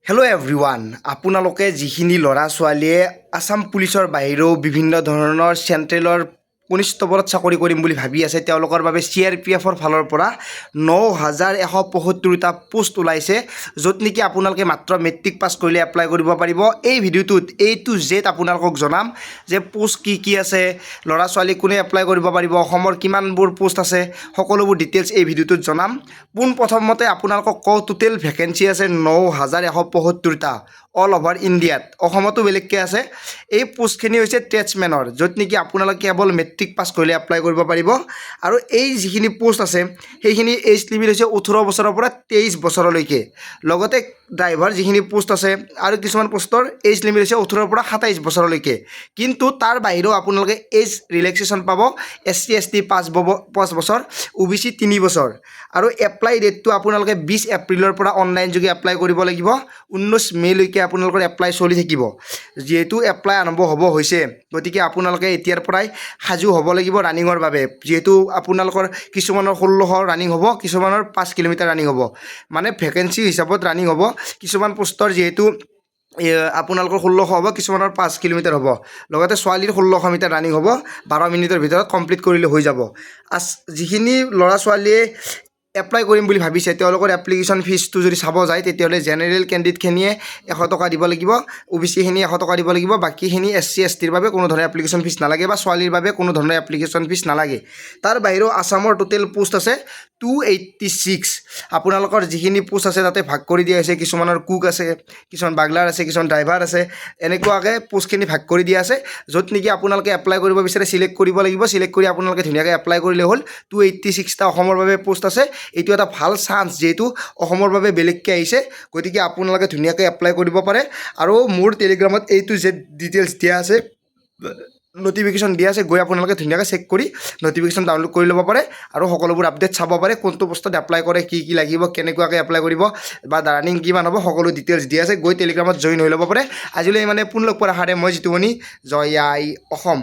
Hello' everyone, আপোনালোকে যিখিনি ল'ৰা ছোৱালীয়ে আছাম পুলিচৰ বাহিৰেও বিভিন্ন ধৰণৰ চেণ্ট্ৰেলৰ কনিষ্টবলত চাকৰি কৰিম বুলি ভাবি আছে তেওঁলোকৰ বাবে CRPFৰ ফালৰ পৰা ৯,১৭৫টা পোষ্ট ওলাইছে, য'ত নেকি আপোনালোকে মাত্ৰ মেট্ৰিক পাছ কৰিলে এপ্লাই কৰিব পাৰিব। এই ভিডিঅ'টোত A to Z আপোনালোকক জনাম যে পোষ্ট কি আছে, ল'ৰা ছোৱালী কোনে এপ্লাই কৰিব পাৰিব, অসমৰ কিমানবোৰ পোষ্ট আছে, সকলোবোৰ ডিটেইলছ এই ভিডিঅ'টোত জনাম। পোনপ্ৰথমতে আপোনালোকক কওঁ, টোটেল ভেকেঞ্চি আছে ৯,১৭৫টা অল অভাৰ ইণ্ডিয়াত, অসমতো বেলেগকৈ আছে। এই পোষ্টখিনি হৈছে ট্ৰেডছমেনৰ, য'ত নেকি আপোনালোকে কেৱল মেট্ৰিক পাছ কৰিলে এপ্লাই কৰিব পাৰিব। আৰু এই যিখিনি পোষ্ট আছে সেইখিনি এজ লিমিট হৈছে 18 বছৰৰ পৰা 23 বছৰলৈকে। লগতে ড্ৰাইভাৰ যিখিনি পোষ্ট আছে আৰু কিছুমান পোষ্টৰ এজ লিমিট হৈছে 18ৰ পৰা 27 বছৰলৈকে। কিন্তু তাৰ বাহিৰেও আপোনালোকে এজ ৰিলেক্সেশ্যন পাব। SC ST 5 বছৰ, OBC 3 বছৰ। আৰু এপ্লাই ডেটটো আপোনালোকে 20 এপ্ৰিলৰ পৰা অনলাইন যোগে এপ্লাই কৰিব লাগিব। 19 মে'লৈকে আপোনালোকৰ এপ্লাই চলি থাকিব। যিহেতু এপ্লাই আৰম্ভ হ'ব হৈছে, গতিকে আপোনালোকে এতিয়াৰ পৰাই সাজু হ'ব লাগিব ৰানিঙৰ বাবে। যিহেতু আপোনালোকৰ কিছুমানৰ 1600 ৰানিং হ'ব, কিছুমানৰ 5 কিলোমিটাৰ ৰানিং হ'ব, মানে ভেকেঞ্চি হিচাপত ৰানিং হ'ব। কিছুমান পোষ্টৰ যিহেতু আপোনালোকৰ 1600 হ'ব, কিছুমানৰ 5 কিলোমিটাৰ হ'ব। লগতে ছোৱালীৰ 1600 মিটাৰ ৰানিং হ'ব, 12 মিনিটৰ ভিতৰত কমপ্লিট কৰিলে হৈ যাব। যিখিনি ল'ৰা ছোৱালীয়ে এপ্লাই কৰিম বুলি ভাবিছে তেওঁলোকৰ এপ্লিকেশ্যন ফিজটো যদি চাব যায়, তেতিয়াহ'লে জেনেৰেল কেণ্ডিডেটখিনিয়ে 100 টকা দিব লাগিব, OBCখিনিয়ে 100 টকা দিব লাগিব। বাকীখিনি SC STৰ বাবে কোনো ধৰণৰ এপ্লিকেশ্যন ফিজ নালাগে, বা ছোৱালীৰ বাবে কোনো ধৰণৰ এপ্লিকেশ্যন ফিজ নালাগে। তাৰ বাহিৰেও আছামৰ টোটেল পোষ্ট আছে 286। আপোনালোকৰ যিখিনি পোষ্ট আছে তাতে ভাগ কৰি দিয়া হৈছে। কিছুমানৰ কুক আছে, কিছুমান বাগলাৰ আছে, কিছুমান ড্ৰাইভাৰ আছে, এনেকুৱাকৈ পোষ্টখিনি ভাগ কৰি দিয়া আছে। য'ত নেকি আপোনালোকে এপ্লাই কৰিব বিচাৰে চিলেক্ট কৰিব লাগিব। চিলেক্ট কৰি আপোনালোকে ধুনীয়াকৈ এপ্লাই কৰিলে হ'ল। 286টা অসমৰ বাবে পোষ্ট আছে। এইটো এটা ভাল চান্স, যিহেতু অসমৰ বাবে বেলেগকৈ আহিছে, গতিকে আপোনালোকে ধুনীয়াকৈ এপ্লাই কৰিব পাৰে। আৰু মোৰ টেলিগ্ৰামত A to Z ডিটেইলছ দিয়া আছে, নটিফিকেশ্যন দিয়া আছে। গৈ আপোনালোকে ধুনীয়াকৈ চেক কৰি নটিফিকেশ্যন ডাউনলোড কৰি ল'ব পাৰে আৰু সকলোবোৰ আপডেট চাব পাৰে। কোনটো পোষ্টত এপ্লাই কৰে, কি লাগিব, কেনেকুৱাকৈ এপ্লাই কৰিব, বা ৰানিং কিমান হ'ব, সকলো ডিটেইলছ দিয়া আছে। গৈ টেলিগ্ৰামত জইন হৈ ল'ব পাৰে। আজিলৈ মানে পুনৰ লগ পোৱাৰ আশাৰে মই জিতুমণি, জয় আই অসম।